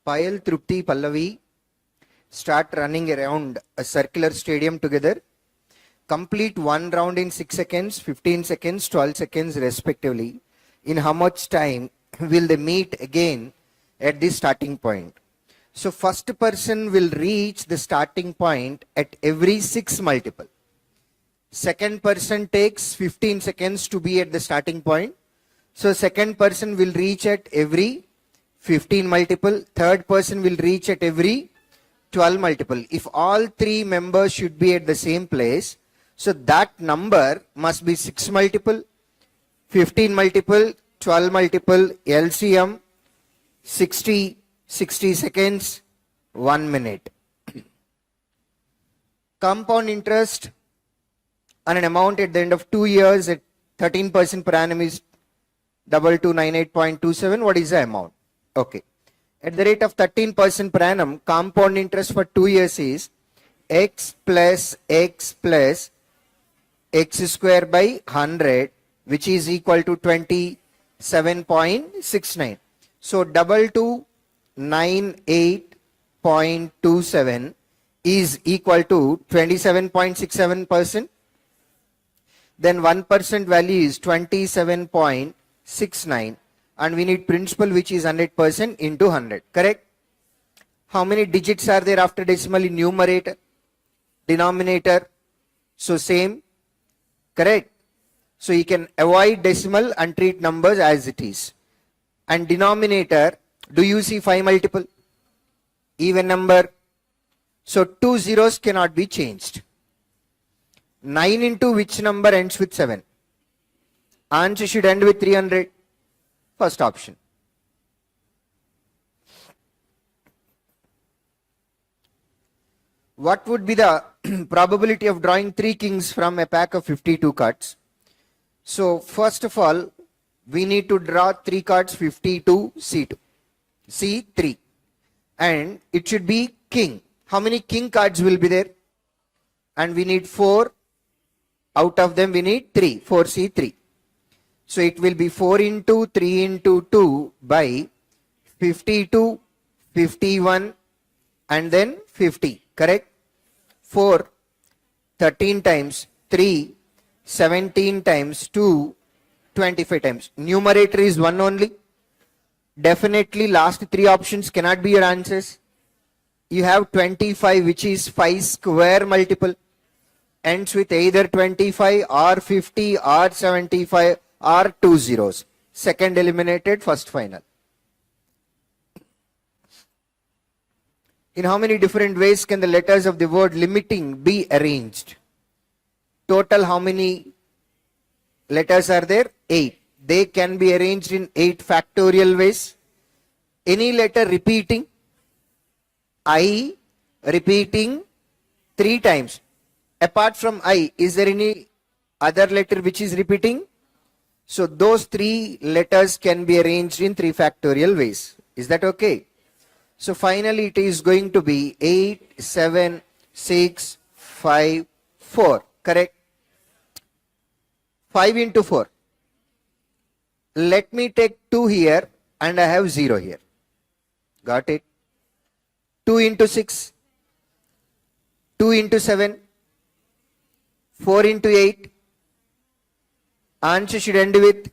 Payal, Trupti, Pallavi start running around a circular stadium together. Complete one round in 6 seconds, 15 seconds, 12 seconds respectively. In how much time will they meet again at the starting point? So first person will reach the starting point at every 6 multiple. Second person takes 15 seconds to be at the starting point. So second person will reach at every 15 multiple. Third person will reach at every 12 multiple. If all three members should be at the same place, so that number must be 6 multiple, 15 multiple, 12 multiple, LCM, 60 seconds, 1 minute. Compound interest on an amount at the end of 2 years at 13% per annum is 2298.27. What is the amount? Okay. At the rate of 13% per annum, compound interest for 2 years is x plus x plus x square by 100, which is equal to 27.69. So 2298.27 is equal to 27.67%. Then 1% value is 27.69, and we need principal, which is 100% into 100. Correct? How many digits are there after decimal in numerator? Denominator? So same. Correct? So you can avoid decimal and treat numbers as it is. And denominator, do you see 5 multiple? Even number. So 2 zeros cannot be changed. 9 into which number ends with 7? Answer should end with 300. First option. What would be the probability of drawing 3 kings from a pack of 52 cards? So first of all, we need to draw 3 cards, 52, C2, C3, and it should be king. How many king cards will be there? And we need 4. Out of them we need 3, 4C3. So it will be 4 into 3 into 2 by 52, 51 and then 50. Correct? 4, 13 times, 3, 17 times, 2, 25 times. Numerator is 1 only. Definitely last 3 options cannot be your answers. You have 25, which is 5 square multiple. Ends with either 25 or 50 or 75 or 2 zeros. Second eliminated, first final. In how many different ways can the letters of the word limiting be arranged? Total how many letters are there? 8. They can be arranged in 8 factorial ways. Any letter repeating, I repeating 3 times. Apart from I, is there any other letter which is repeating? So those 3 letters can be arranged in 3 factorial ways. Is that okay? So finally it is going to be 8, 7, 6, 5, 4. Correct? 5 into 4. Let me take 2 here and I have 0 here. Got it? 2 into 6. 2 into 7. 4 into 8. Answer should end with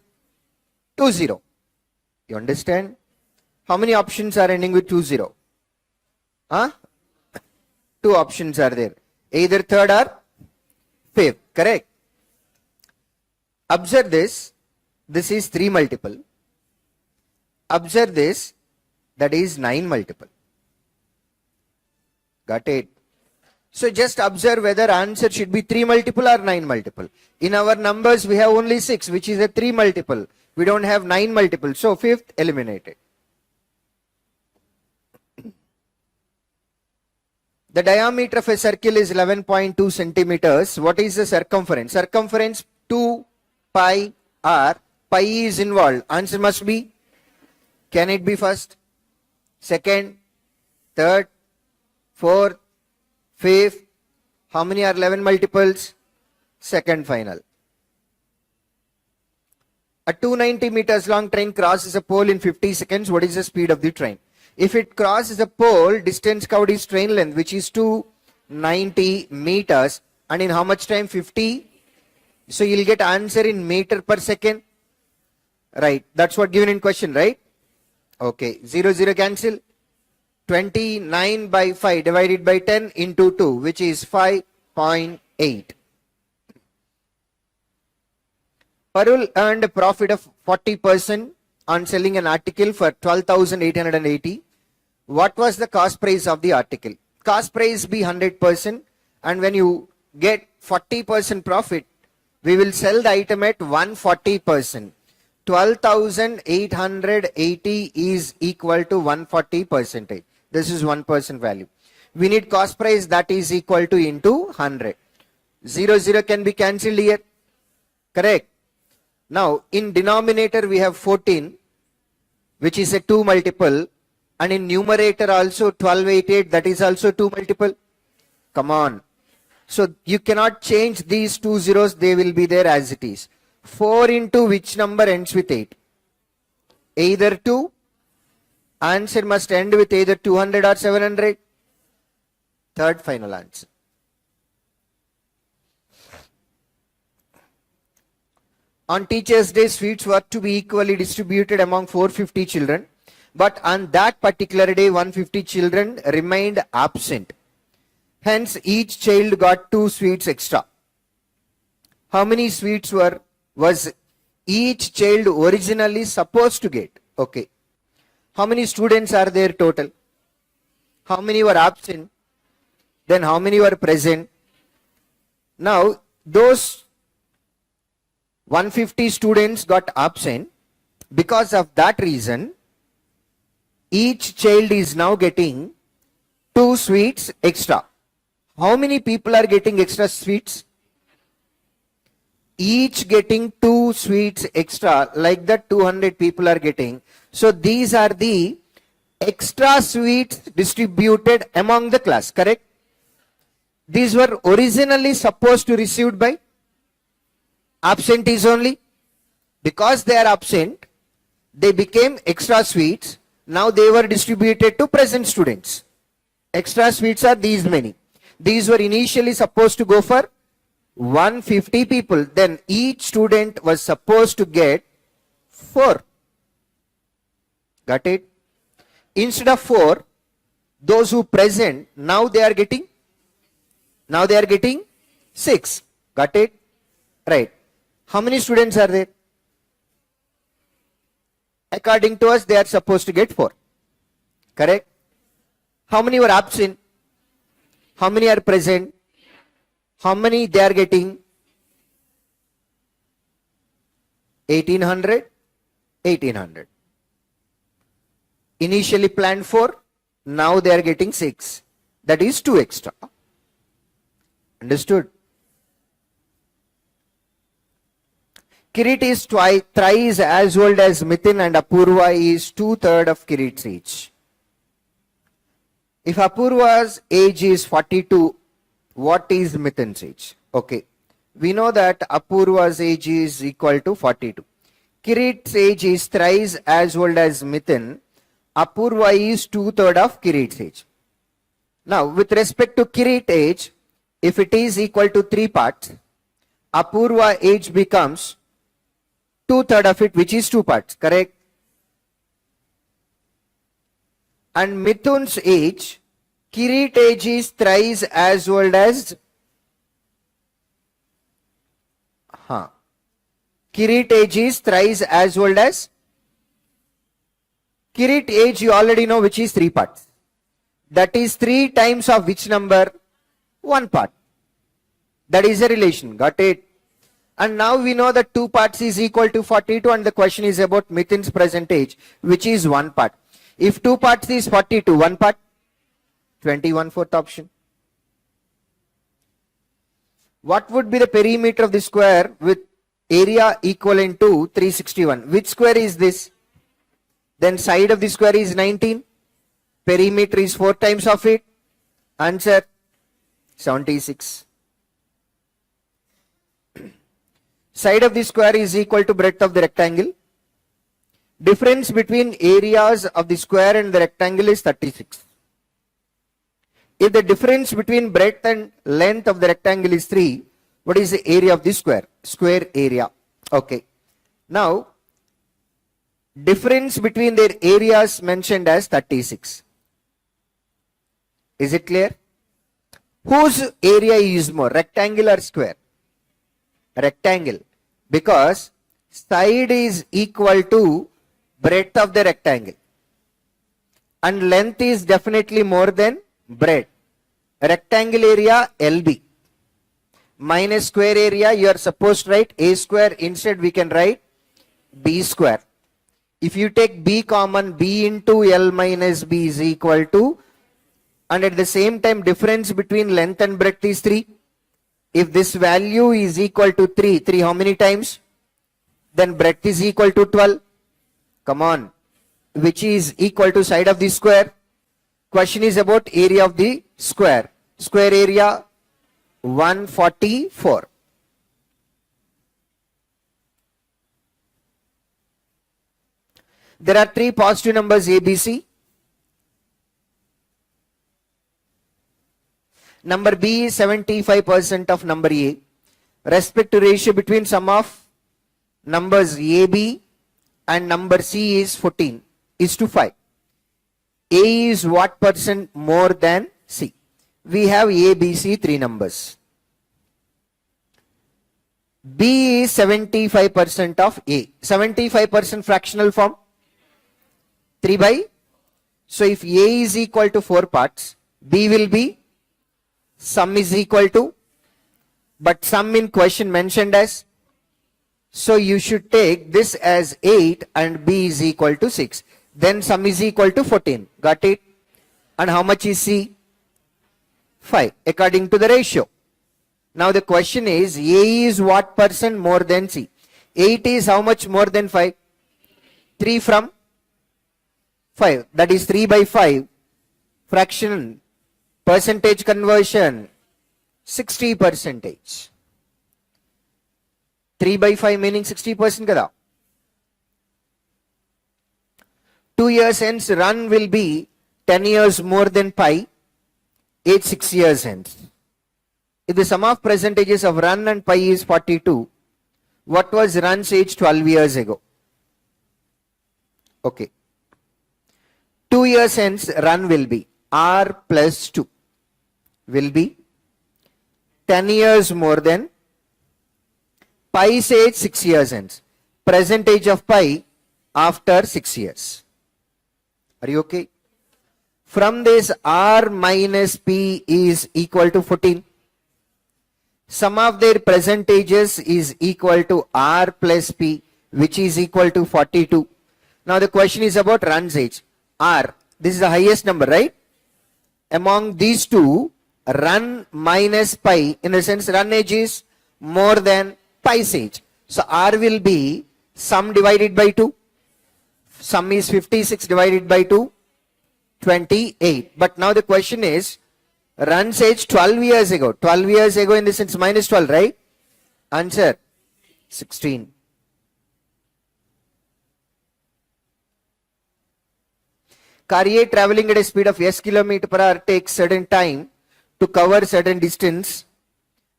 2 0. You understand? How many options are ending with 2 0? Huh? 2 options are there. Either third or fifth. Correct? Observe this. This is 3 multiple. Observe this. That is 9 multiple. Got it? So just observe whether answer should be 3 multiple or 9 multiple. In our numbers we have only 6, which is a 3 multiple. We don't have 9 multiple. So fifth eliminated. The diameter of a circle is 11.2 centimeters. What is the circumference? Circumference 2 pi r. Pi is involved. Answer must be. Can it be first, second, third, fourth, fifth? How many are 11 multiples? Second final. A 290 meters long train crosses a pole in 50 seconds. What is the speed of the train? If it crosses the pole, distance covered is train length, which is 290 meters. And in how much time? 50. So you'll get answer in meter per second. Right. That's what given in question, right? Okay. 0, 0 cancel. 29 by 5 divided by 10 into 2, which is 5.8. Parul earned a profit of 40% on selling an article for 12,880. What was the cost price of the article? Cost price be 100%, and when you get 40% profit, we will sell the item at 140%. 12,880 is equal to 140%. This is 1% value. We need cost price, that is equal to into 100. 0, 0 can be cancelled here. Correct. Now, in denominator we have 14, which is a 2 multiple, and in numerator also 1288, that is also 2 multiple. Come on. So you cannot change these 2 zeros, they will be there as it is. 4 into which number ends with 8? Either 2. Answer must end with either 200 or 700. Third final answer. On Teachers' Day, sweets were to be equally distributed among 450 children. But on that particular day, 150 children remained absent. Hence, each child got 2 sweets extra. How many sweets was each child originally supposed to get? Okay. How many students are there total? How many were absent? Then how many were present? Now, those 150 students got absent. Because of that reason, each child is now getting 2 sweets extra. How many people are getting extra sweets? Each getting 2 sweets extra, like that 200 people are getting. So these are the extra sweets distributed among the class, correct? These were originally supposed to received by absentees only. Because they are absent, they became extra sweets. Now they were distributed to present students. Extra sweets are these many. These were initially supposed to go for 150 people. Then each student was supposed to get 4. Got it? Instead of 4, those who present, now they are getting 6. Got it? Right. How many students are there? According to us, they are supposed to get 4. Correct? How many were absent? How many are present? How many they are getting? 1800. Initially planned 4, now they are getting 6. That is 2 extra. Understood? Kirit is thrice as old as Mithun, and Apurva is 2/3 of Kirit's age. If Apurva's age is 42, what is Mithun's age? Okay. We know that Apurva's age is equal to 42. Kirit's age is thrice as old as Mithun. Apurva is 2/3 of Kirit's age. Now, with respect to Kirit's age, if it is equal to 3 parts, Apurva age becomes 2/3 of it, which is 2 parts, correct? And Mithun's age, Kirit age is thrice as old as Kirit age is thrice as old as Kirit age, you already know, which is 3 parts. That is 3 times of which number? 1 part. That is a relation. Got it? And now we know that 2 parts is equal to 42, and the question is about Mithun's present age, which is 1 part. If 2 parts is 42, 1 part? 21/4 option. What would be the perimeter of the square with area equivalent to 361? Which square is this? Then side of the square is 19. Perimeter is 4 times of it. Answer 76. Side of the square is equal to breadth of the rectangle. Difference between areas of the square and the rectangle is 36. If the difference between breadth and length of the rectangle is 3, what is the area of the square? Square area. Okay. Now, difference between their areas mentioned as 36. Is it clear? Whose area is more, rectangle or square? Rectangle. Because side is equal to breadth of the rectangle. And length is definitely more than breadth. Rectangle area LB. Minus square area, you are supposed to write A square. Instead we can write B square. If you take B common, B into L minus B is equal to, and at the same time difference between length and breadth is 3. If this value is equal to 3, 3 how many times? Then breadth is equal to 12. Come on. Which is equal to side of the square. Question is about area of the square. Square area 144. There are 3 positive numbers ABC. Number B is 75% of number A. Respect to ratio between sum of numbers AB and number C is 14 is to 5. A is what percent more than C? We have A, B, C 3 numbers. B is 75% of A. 75% fractional form 3 by. So if A is equal to 4 parts, B will be sum is equal to, but sum in question mentioned as, so you should take this as 8 and B is equal to 6. Then sum is equal to 14. Got it? And how much is C? 5 according to the ratio. Now the question is, A is what percent more than C? 8 is how much more than 5? 3 from 5. That is 3 by 5. Fraction. Percentage conversion 60%. 3 by 5 meaning 60% kada. 2 years hence run will be 10 years more than pi, age 6 years hence. If the sum of percentages of run and pi is 42, what was run's age 12 years ago? Okay. 2 years hence run will be R plus 2. Will be 10 years more than pi's age 6 years hence. Percentage of pi after 6 years. Are you okay? From this R minus P is equal to 14. Sum of their percentages is equal to R plus P, which is equal to 42. Now the question is about run's age. R, this is the highest number, right? Among these two, run minus pi, in the sense run age is more than pi's age. So R will be sum divided by 2. Sum is 56 divided by 2, 28. But now the question is, run's age 12 years ago. 12 years ago in the sense minus 12, right? Answer 16. Car A traveling at a speed of s km per hour takes certain time to cover certain distance.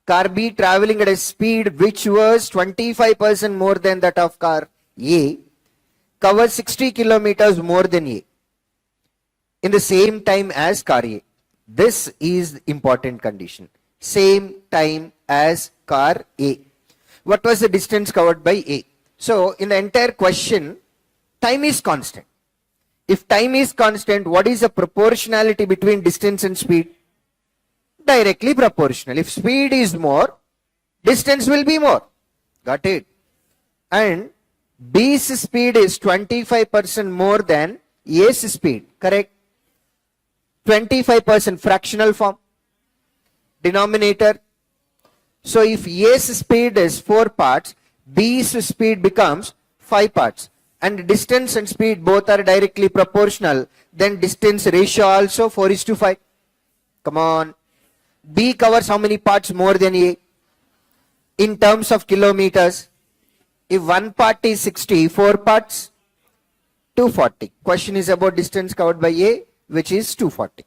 Car B traveling at a speed which was 25% more than that of car A covers 60 kilometers more than A in the same time as car A. This is the important condition. Same time as car A. What was the distance covered by A? So in the entire question, time is constant. If time is constant, what is the proportionality between distance and speed? Directly proportional. If speed is more, distance will be more. Got it? And B's speed is 25% more than A's speed. Correct? 25% fractional form. Denominator. So if A's speed is 4 parts, B's speed becomes 5 parts. And distance and speed both are directly proportional. Then distance ratio also 4:5. Come on. B covers how many parts more than A? In terms of kilometers. If one part is 60, 4 parts 240. Question is about distance covered by A, which is 240.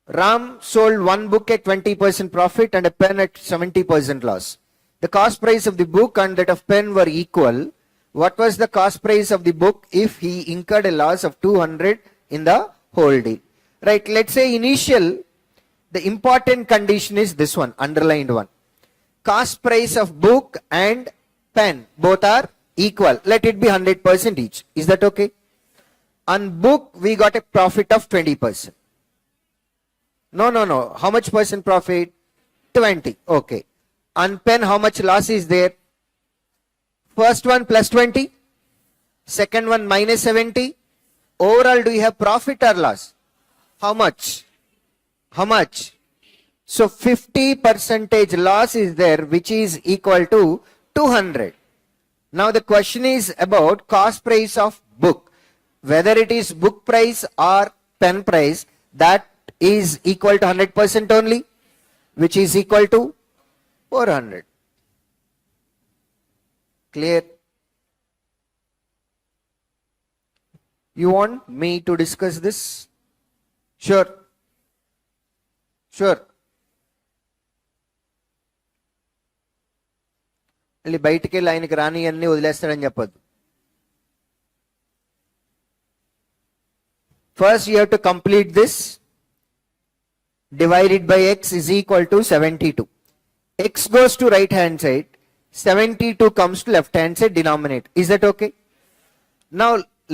Ram sold one book at 20% profit and a pen at 70% loss. The cost price of the book and that of pen were equal. What was the cost price of the book if he incurred a loss of 200 in the whole deal? Right, let's say initial, the important condition is this one, underlined one. Cost price of book and pen, both are equal. Let it be 100% each. Is that okay? On book, we got a profit of 20%. No. How much percent profit? 20. Okay. On pen, how much loss is there? First one plus 20. Second one minus 70. Overall, do you have profit or loss? How much? How much? So 50% loss is there, which is equal to 200. Now the question is about cost price of book. Whether it is book price or pen price, that is equal to 100% only, which is equal to 400. Clear? You want me to discuss this? Sure. Sure. మళ్ళీ బయటికి వెళ్ళి ఆయనకి రాని అన్ని వదిలేస్తాడని చెప్పద్దు. First you have to complete this. Divided by x is equal to 72. X goes to right hand side. 72 comes to left hand side denominator. Is that okay? Now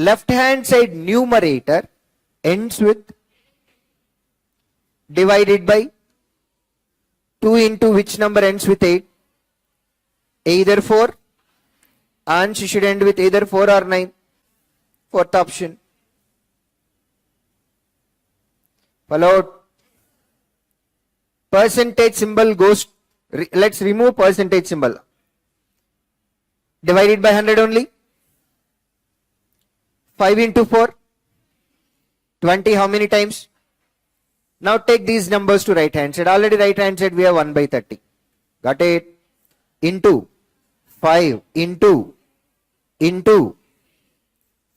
left hand side numerator ends with divided by 2 into which number ends with 8? Either 4, and she should end with either 4 or 9. Fourth option. Followed. Percentage symbol goes, let's remove percentage symbol. Divided by 100 only. 5 into 4. 20 how many times? Now take these numbers to right hand side. Already right hand side we have 1 by 30. Got it? Into 5 into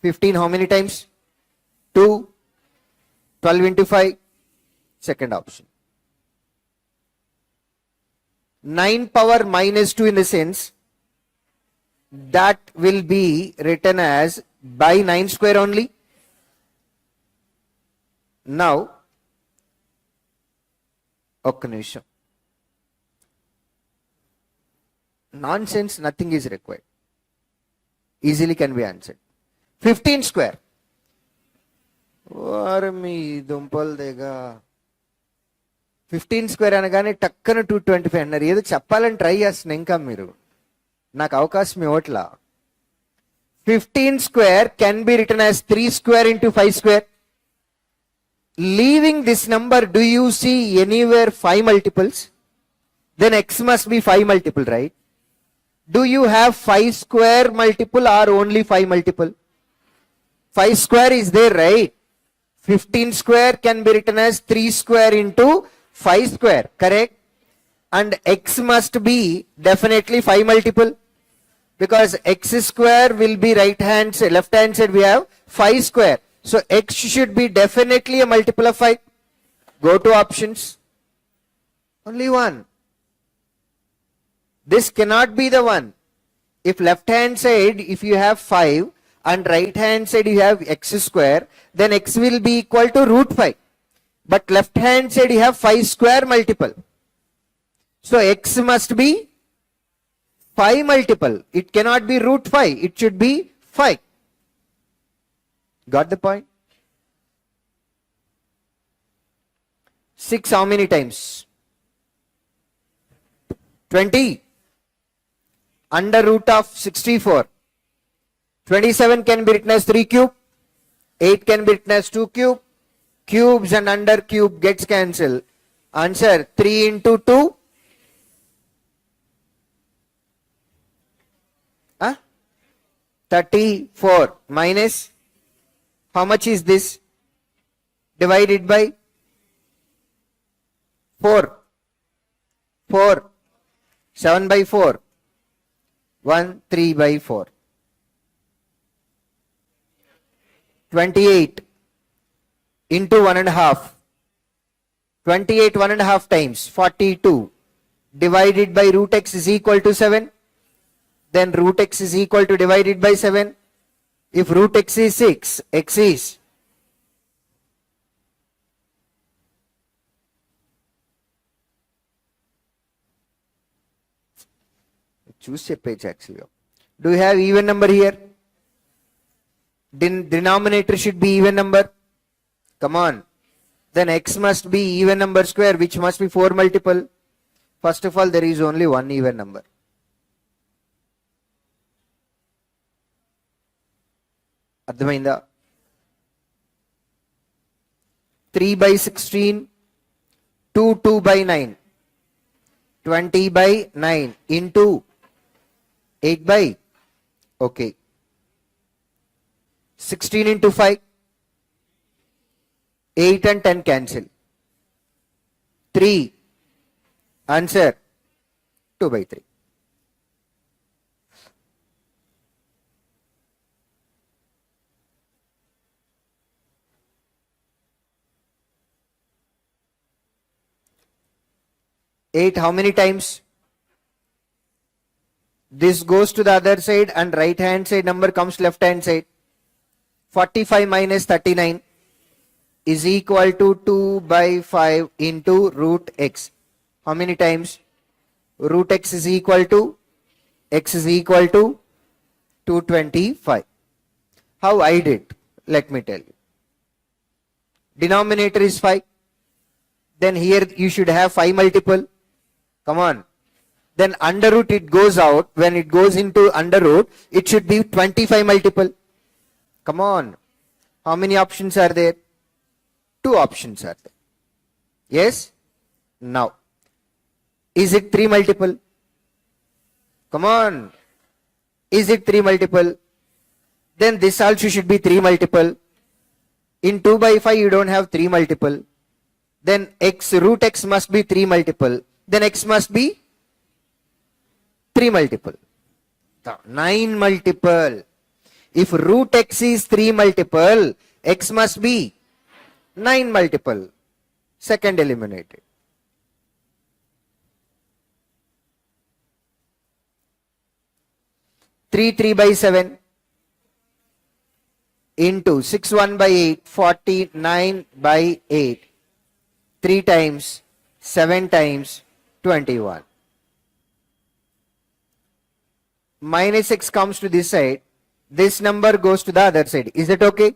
15 how many times? 2. 12 into 5. Second option. 9 power minus 2 in the sense that will be written as by 9 square only. Now, ఒక్క నిమిషం. Nonsense, nothing is required. Easily can be answered. 15 square. మీ దుంపలు దేగా 15 square అనగానే టక్కన 225 అన్నారు. ఏదో చెప్పాలని try చేస్తున్నా, ఇంకా మీరు నాకు అవకాశం ఇవ్వట్లా. 15 square can be written as 3 square into 5 square. Leaving this number, do you see anywhere 5 multiples? Then x must be 5 multiple, right? Do you have 5 square multiple or only 5 multiple? 5 square is there, right? 15 square can be written as 3 square into 5 square, correct? And x must be definitely 5 multiple, because x square will be right hand side, left hand side we have 5 square. So x should be definitely a multiple of 5. Go to options. Only one. This cannot be the one. If left hand side, if you have 5 and right hand side you have x square, then x will be equal to root 5. But left hand side you have 5 square multiple. So x must be 5 multiple. It cannot be root 5. It should be 5. Got the point? 6 how many times? 20. Under root of 64. 27 can be written as 3 cube. 8 can be written as 2 cube. Cubes and under cube gets cancelled. Answer 3 into 2. 34 minus, how much is this? Divided by 4. 4. 7 by 4. 1, 3 by 4. 28 into 1 and a half. 28 1 and a half times 42 divided by root x is equal to 7. Then root x is equal to divided by 7. If root x is 6, x is choose a page actually. Do you have even number here? Denominator should be even number. Come on. Then x must be even number square, which must be 4 multiple. First of all, there is only one even number. Adhamainda? 3 by 16, 2 by 9, 20 by 9 into 8 by, okay, 16 into 5, 8 and 10 cancel. 3, answer 2 by 3. Eight, how many times? This goes to the other side and right hand side number comes left hand side. 45 minus 39 is equal to 2 by 5 into root x. How many times? Root x is equal to 225. How I did? Let me tell you. Denominator is 5. Then here you should have 5 multiple. Come on. Then under root it goes out. When it goes into under root, it should be 25 multiple. Come on. How many options are there? 2 options are there. Yes? Now, is it 3 multiple? Come on. Is it 3 multiple? Then this also should be 3 multiple. In 2 by 5 you don't have 3 multiple. Then root x must be 3 multiple. Then x must be 3 multiple. 9 multiple. If root x is 3 multiple, x must be 9 multiple. Second eliminated. Three by 7 into 6 1 by 8, 49 by 8. 3 times 7 times 21. Minus x comes to this side. This number goes to the other side. Is it okay?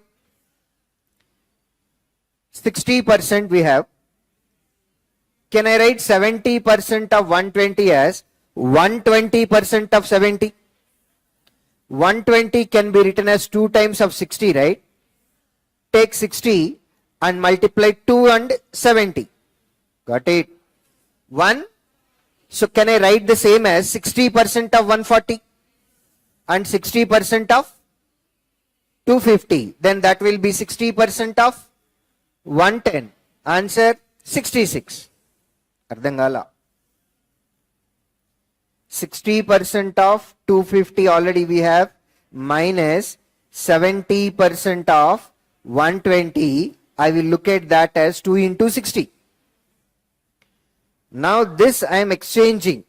60% we have. Can I write 70% of 120 as 120% of 70? 120 can be written as 2 times of 60, right? Take 60 and multiply 2 and 70. Got it? 1. So can I write the same as 60% of 140 and 60% of 250? Then that will be 60% of 110. Answer 66. Ardhangala. 60% of 250 already we have, minus 70% of 120. I will look at that as 2 into 60. Now this I am exchanging.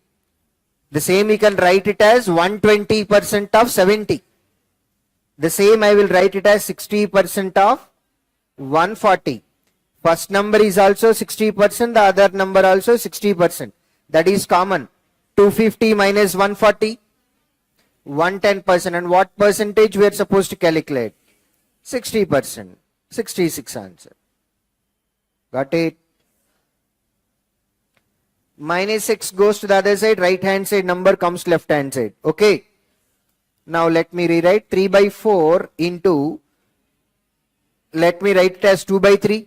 The same we can write it as 120% of 70. The same I will write it as 60% of 140. First number is also 60%, the other number also 60%. That is common. 250 minus 140, 110%. And what percentage we are supposed to calculate? 60%. 66 answer. Got it? Minus x goes to the other side, right hand side number comes left hand side. Okay. Now let me rewrite 3 by 4 into, let me write it as 2 by 3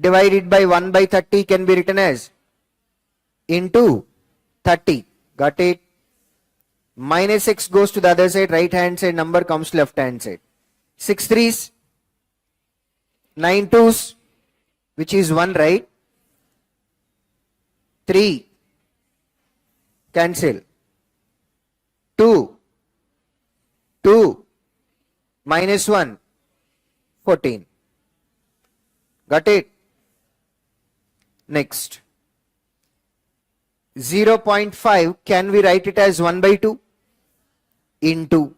divided by 1 by 30 can be written as into 30. Got it? Minus x goes to the other side, right hand side number comes left hand side. 6 3s, 9 2s, which is 1, right? 3 cancel. 2, 2, minus 1, 14. Got it? Next. 0.5, can we write it as 1 by 2? Into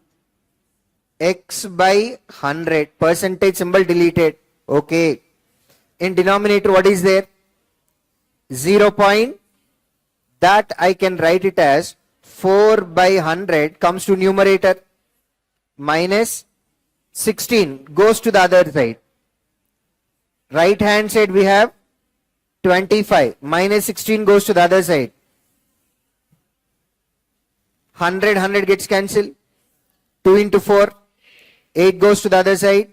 x by 100, percentage symbol deleted. Okay. In denominator, what is there? 0 point, that I can write it as 4 by 100 comes to numerator, minus 16 goes to the other side. Right hand side we have 25, minus 16 goes to the other side. 100 gets cancelled. 2 into 4, 8 goes to the other side.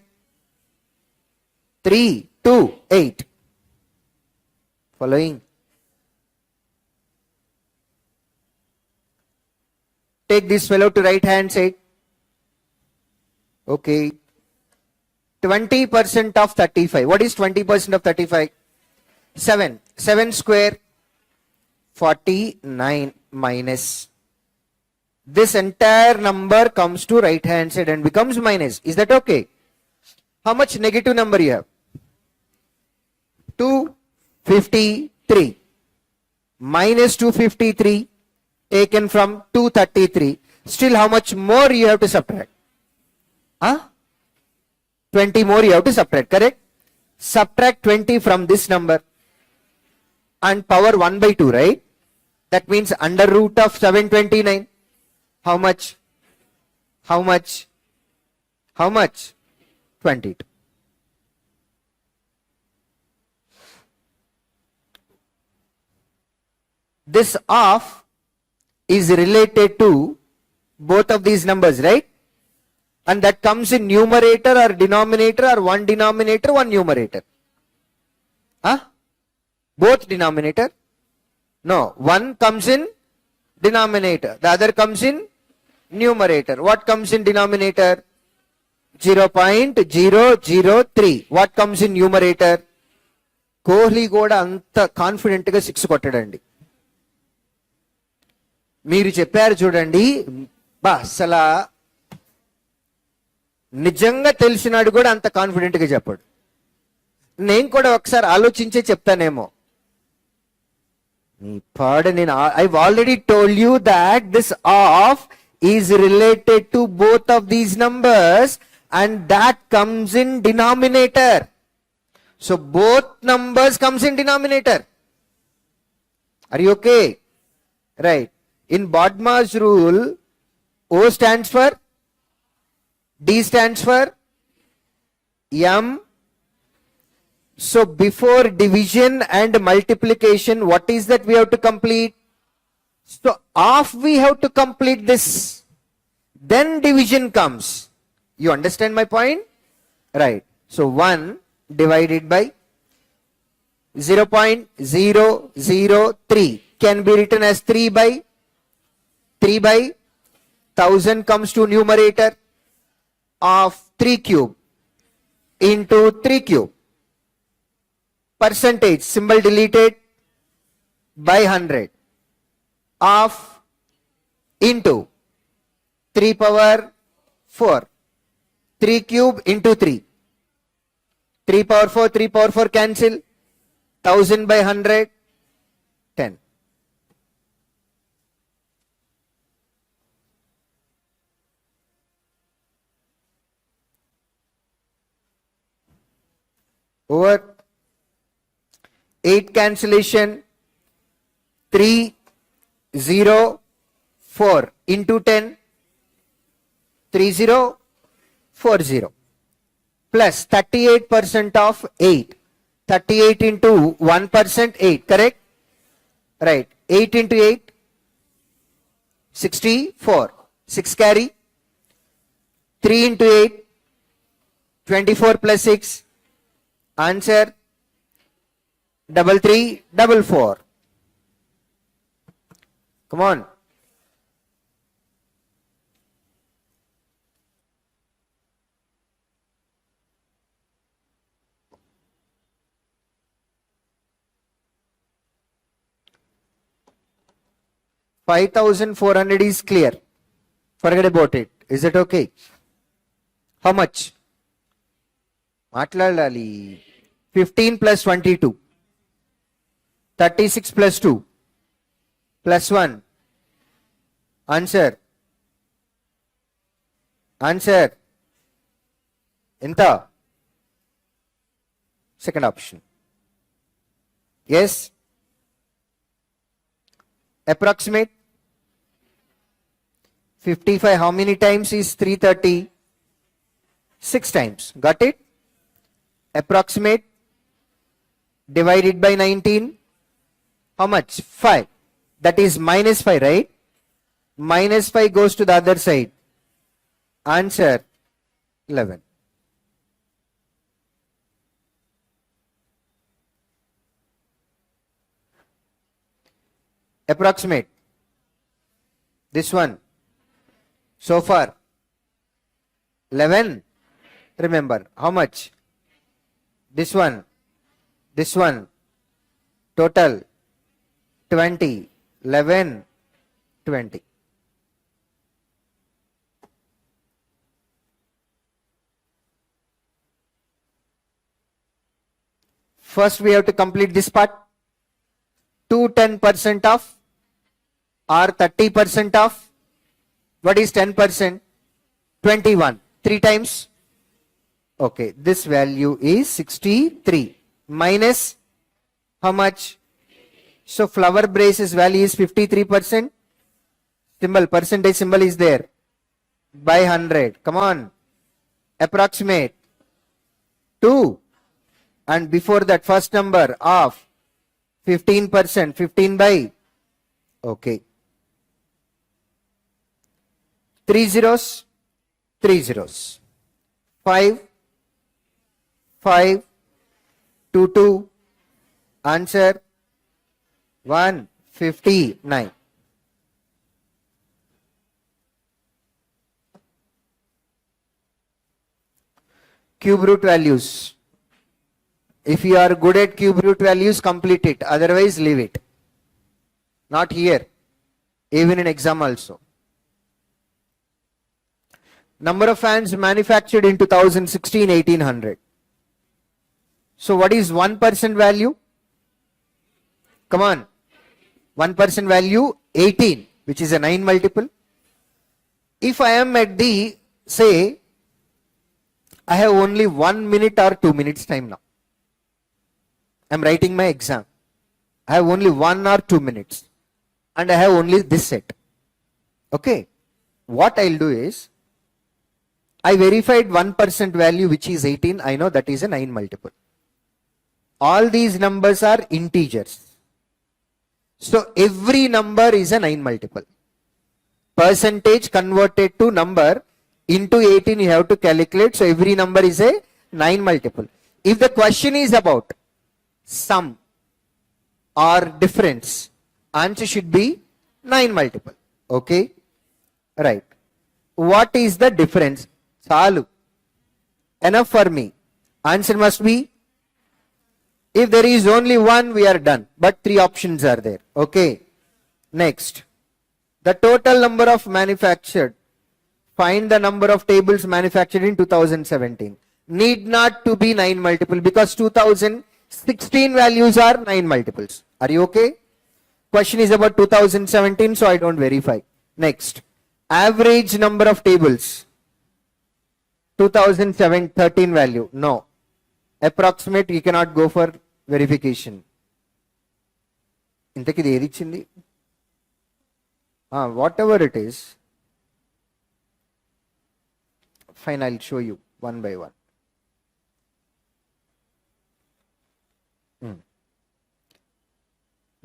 3, 2, 8. Following. Take this fellow to right hand side. Okay. 20% of 35. What is 20% of 35? 7. 7 square, 49 minus. This entire number comes to right hand side and becomes minus. Is that okay? How much negative number you have? 253. Minus 253 taken from 233. Still how much more you have to subtract? 20 more you have to subtract, correct? Subtract 20 from this number and power 1 by 2, right? That means under root of 729. How much? How much? How much? 22. This of is related to both of these numbers, right? And that comes in numerator or denominator, or one denominator, one numerator. Both denominator? No, one comes in denominator, the other comes in numerator. What comes in denominator? 0.003. What comes in numerator? Kohli కూడా అంత confident గా 6 కొట్టాడండి. మీరు చెప్పారు చూడండి, అసలు నిజంగా తెలిసినాడు కూడా అంత కాన్ఫిడెంట్ గా చెప్పాడు. నేను కూడా ఒకసారి ఆలోచించే చెప్తానేమో. నీ పాడ నేను I've already told you that this of is related to both of these numbers and that comes in denominator. So both numbers comes in denominator. Are you okay? Right. In Bodmer's rule, O stands for, D stands for M. So before division and multiplication, what is that we have to complete? So of we have to complete this. Then division comes. You understand my point? Right. So 1 divided by 0.003 can be written as 3 by 1000 comes to numerator of 3 cube into 3 cube. Percentage symbol deleted by 100 of into 3 power 4. 3 cube into 3. 3 power 4, 3 power 4 cancel. 1000 by 100, 10. Over 8 cancellation, 304 into 10, 3040 plus 38% of 8. 38 into 1%, 8, correct? Right. 8 into 8, 64. 6 carry. 3 into 8, 24 plus 6. Answer 3344. Come on. $5,400 is clear. Forget about it. Is it okay? How much? మాట్లాడాలి. 15 plus 22. 36 plus 2. Plus 1. Answer. Answer. ఎంత? Second option. Yes. Approximate. 55 how many times is 330? 6 times. Got it? Approximate. Divided by 19. How much? 5. That is minus 5, right? Minus 5 goes to the other side. Answer 11. Approximate. This one. So far. 11. Remember. How much? This one. This one. Total. 20. 11. 20. First we have to complete this part. 2 10% of or 30% of. What is 10%? 21. 3 times. Okay, this value is 63 minus how much? So flower brace's value is 53%. Symbol, percentage symbol is there. By 100. Come on. Approximate. 2. And before that first number of 15%. 15 by. Okay. 3 zeros. 3 zeros. 5. 5. 2 2. Answer 159. Cube root values. If you are good at cube root values, complete it. Otherwise, leave it. Not here. Even in exam also. Number of fans manufactured in 2016, 1800. So what is 1% value? Come on. 1% value 18, which is a 9 multiple. If I am at the, say, I have only 1 minute or 2 minutes time now. I am writing my exam. I have only 1 or 2 minutes. And I have only this set. Okay. What I'll do is, I verified 1% value which is 18. I know that is a 9 multiple. All these numbers are integers. So every number is a 9 multiple. Percentage converted to number into 18 you have to calculate. So every number is a 9 multiple. If the question is about sum or difference, answer should be 9 multiple. Okay. Right. What is the difference? Chalu. Enough for me. Answer must be, if there is only one, we are done. But 3 options are there. Okay. Next. The total number of manufactured. Find the number of tables manufactured in 2017. Need not to be 9 multiple because 2016 values are 9 multiples. Are you okay? Question is about 2017, so I don't verify. Next. Average number of tables. 2013 value. No. Approximate, you cannot go for verification. ఇంతకి ఇది ఏది ఇచ్చింది? Whatever it is. Fine, I'll show you one by one.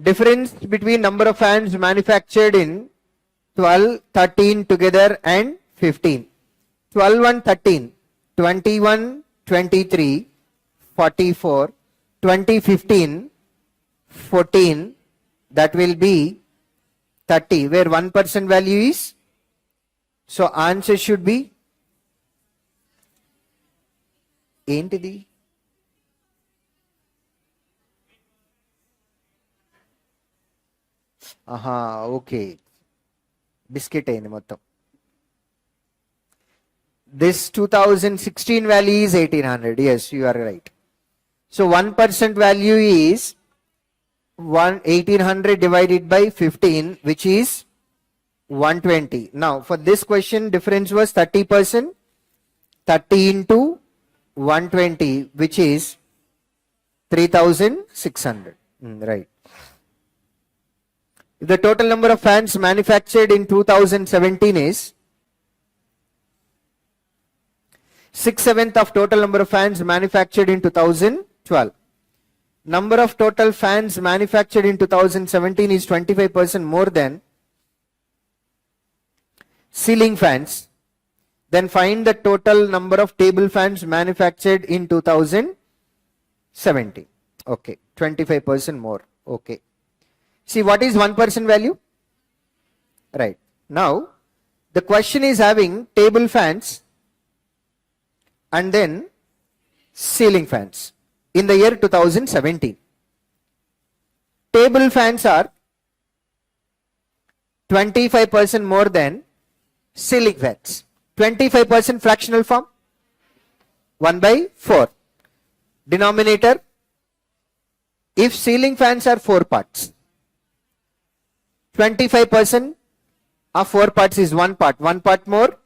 Difference between number of fans manufactured in 12, 13 together and 15. 12 and 13. 21, 23. 44, 2015, 14, that will be 30, where 1% value is. So answer should be, ఏంటిది? Okay. Biscuit అయింది మొత్తం. This 2016 value is 1800. Yes, you are right. So 1% value is 1800 divided by 15, which is 120. Now for this question, difference was 30%. 30 into 120, which is 3600. Right. The total number of fans manufactured in 2017 is 6/7 of total number of fans manufactured in 2012. Number of total fans manufactured in 2017 is 25% more than ceiling fans. Then find the total number of table fans manufactured in 2017. Okay, 25% more. Okay. See, what is 1% value? Right. Now, the question is having table fans and then ceiling fans in the year 2017. Table fans are 25% more than ceiling fans. 25% fractional form, 1 by 4. Denominator, if ceiling fans are 4 parts, 25% of 4 parts is 1 part, 1 part more.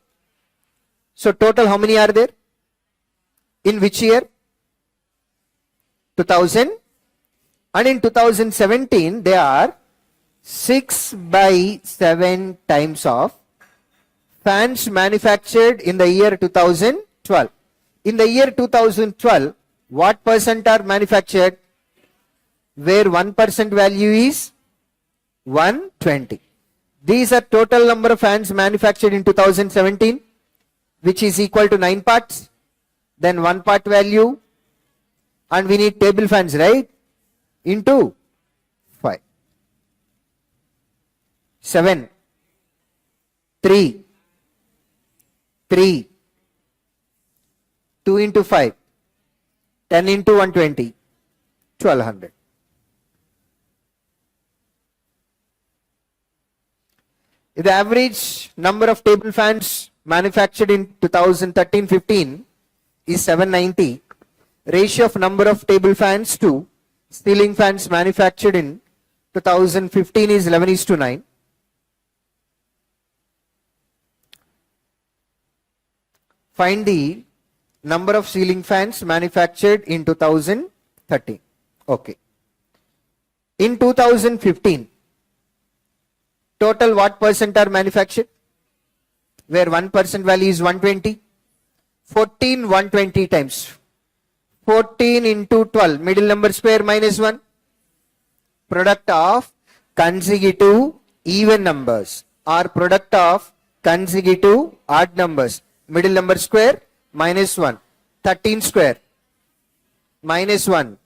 So total how many are there? In which year? 2000. And in 2017 they are 6 by 7 times of fans manufactured in the year 2012. In the year 2012, what percent are manufactured? Where 1% value is 120. These are total number of fans manufactured in 2017, which is equal to 9 parts. Then 1 part value, and we need table fans, right? Into 5. 7. 3. 3. 2 into 5. 10 into 120. 1200. The average number of table fans manufactured in 2013-15 is 790. Ratio of number of table fans to ceiling fans manufactured in 2015 is 11:9. Find the number of ceiling fans manufactured in 2013. Okay. In 2015, total what percent are manufactured? Where 1% value is 120. 14 120 times. 14 into 12. Middle number square minus 1. Product of consecutive even numbers or product of consecutive odd numbers. Middle number square minus 1. 13 square minus 1.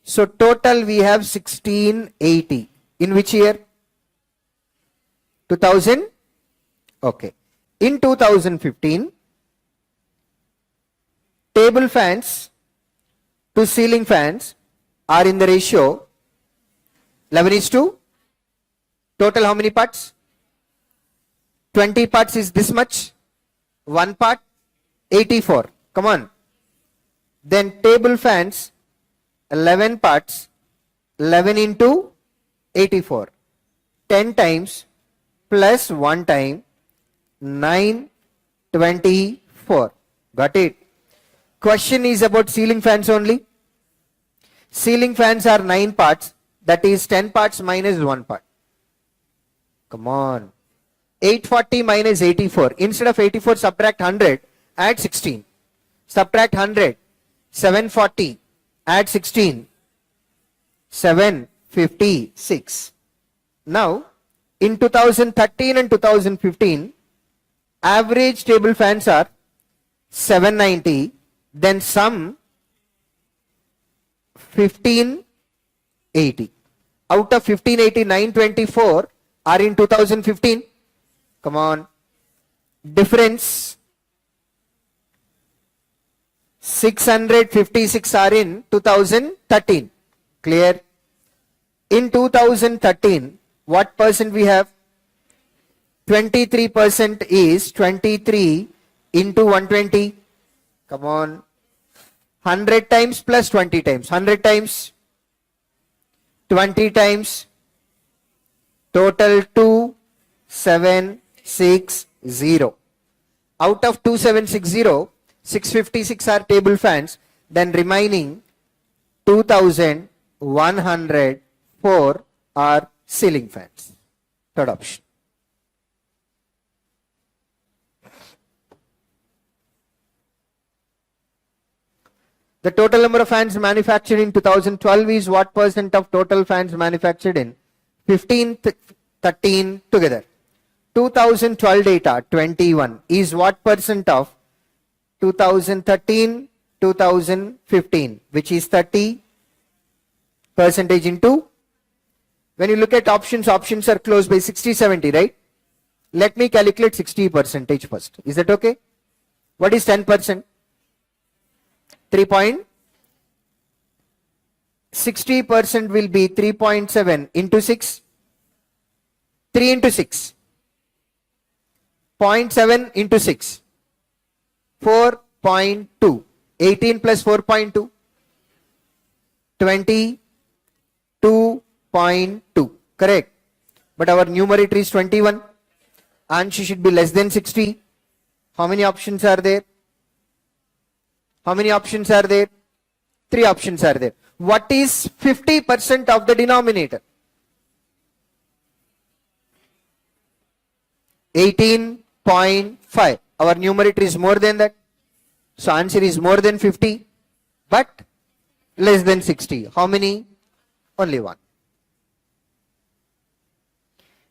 So total we have 1680. In which year? 2000? Okay. In 2015, table fans to ceiling fans are in the ratio 11:. Total how many parts? 20 parts is this much. 1 part 84. Come on. Then table fans 11 parts. 11 into 84. 10 times plus 1 time 924. Got it? Question is about ceiling fans only. Ceiling fans are 9 parts. That is 10 parts minus 1 part. Come on. 840 minus 84. Instead of 84, subtract 100. Add 16. Subtract 100. 740. Add 16. 756. Now, in 2013 and 2015, average table fans are 790. Then sum 1580. Out of 1580, 924 are in 2015. Come on. Difference 656 are in 2013. Clear? In 2013, what percent we have? 23% is 23 into 120. Come on. 100 times plus 20 times. 100 times, 20 times, total 2760. Out of 2760, 656 are table fans, then remaining 2104 are ceiling fans. Third option. The total number of fans manufactured in 2012 is what percent of total fans manufactured in 15, 13 together. 2012 data 21 is what percent of 2013, 2015, which is 30 percentage into. When you look at options, options are close by 60, 70, right? Let me calculate 60 percentage first. Is that okay? What is 10%? 60% will be 3.7 into 6. 3 into 6. 0.7 into 6. 4.2. 18 plus 4.2. 22.2. Correct. But our numerator is 21. And she should be less than 60. How many options are there? How many options are there? 3 options are there. What is 50% of the denominator? 18.5. Our numerator is more than that. So answer is more than 50, but less than 60. How many? Only one.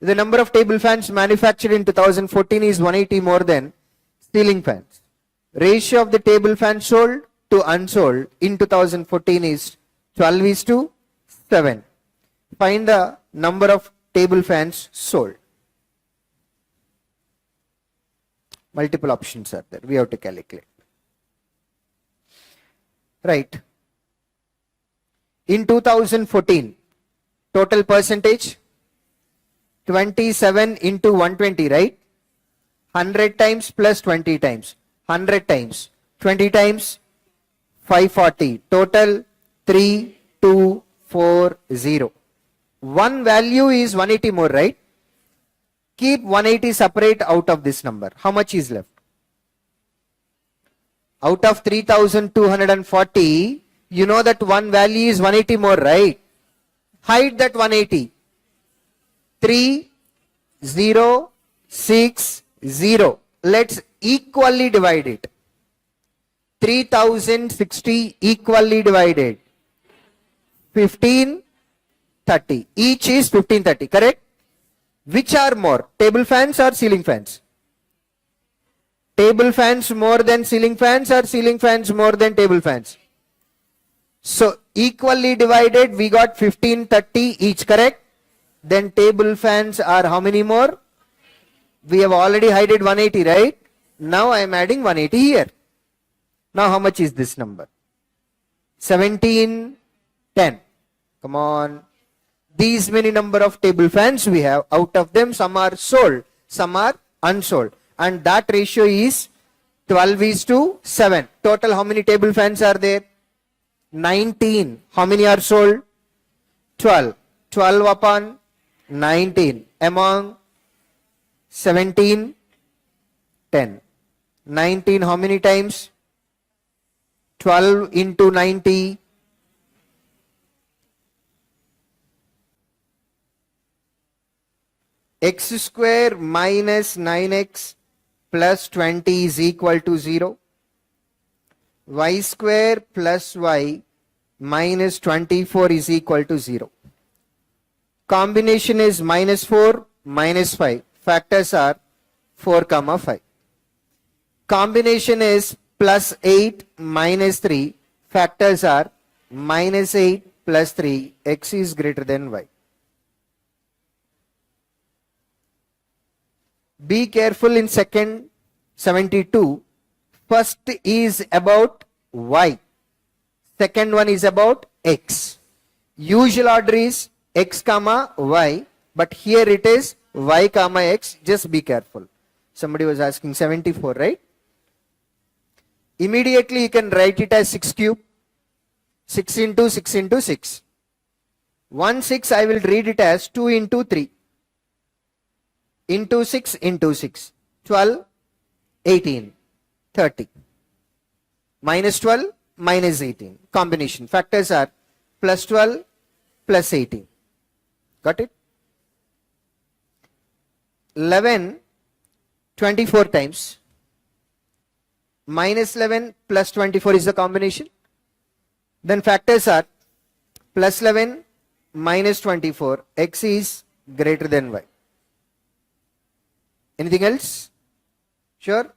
The number of table fans manufactured in 2014 is 180 more than ceiling fans. Ratio of the table fans sold to unsold in 2014 is 12:7. Find the number of table fans sold. Multiple options are there. We have to calculate. Right. In 2014, total percentage 27 into 120, right? 100 times plus 20 times. 100 times. 20 times 540. Total 3240. One value is 180 more, right? Keep 180 separate out of this number. How much is left? Out of 3240, you know that one value is 180 more, right? Hide that 180. 3060. Let's equally divide it. 3060 equally divided. 1530. Each is 1530, correct? Which are more, table fans or ceiling fans? Table fans more than ceiling fans or ceiling fans more than table fans? So equally divided, we got 1530 each, correct? Then table fans are how many more? We have already hidden 180, right? Now I am adding 180 here. Now how much is this number? 1710. Come on. These many number of table fans we have. Out of them, some are sold, some are unsold. And that ratio is 12:7. Total how many table fans are there? 19. How many are sold? 12. 12 upon 19. Among 17, 10. 19 how many times? 12 into 90. X square minus 9x plus 20 is equal to 0. Y square plus y minus 24 is equal to 0. Combination is minus 4, minus 5. Factors are 4, 5. Combination is plus 8, minus 3. Factors are minus 8 plus 3. X is greater than y. Be careful in second 72. First is about y. Second one is about x. Usual order is x comma y, but here it is y comma x. Just be careful. Somebody was asking 74, right? Immediately you can write it as 6 cube. 6 into 6 into 6. 1 6 I will read it as 2 into 3. Into 6 into 6. 12, 18, 30. Minus 12, minus 18. Combination. Factors are plus 12, plus 18. Got it? 11, 24 times. Minus 11 plus 24 is the combination. Then factors are plus 11 minus 24. X is greater than Y. Anything else? Sure?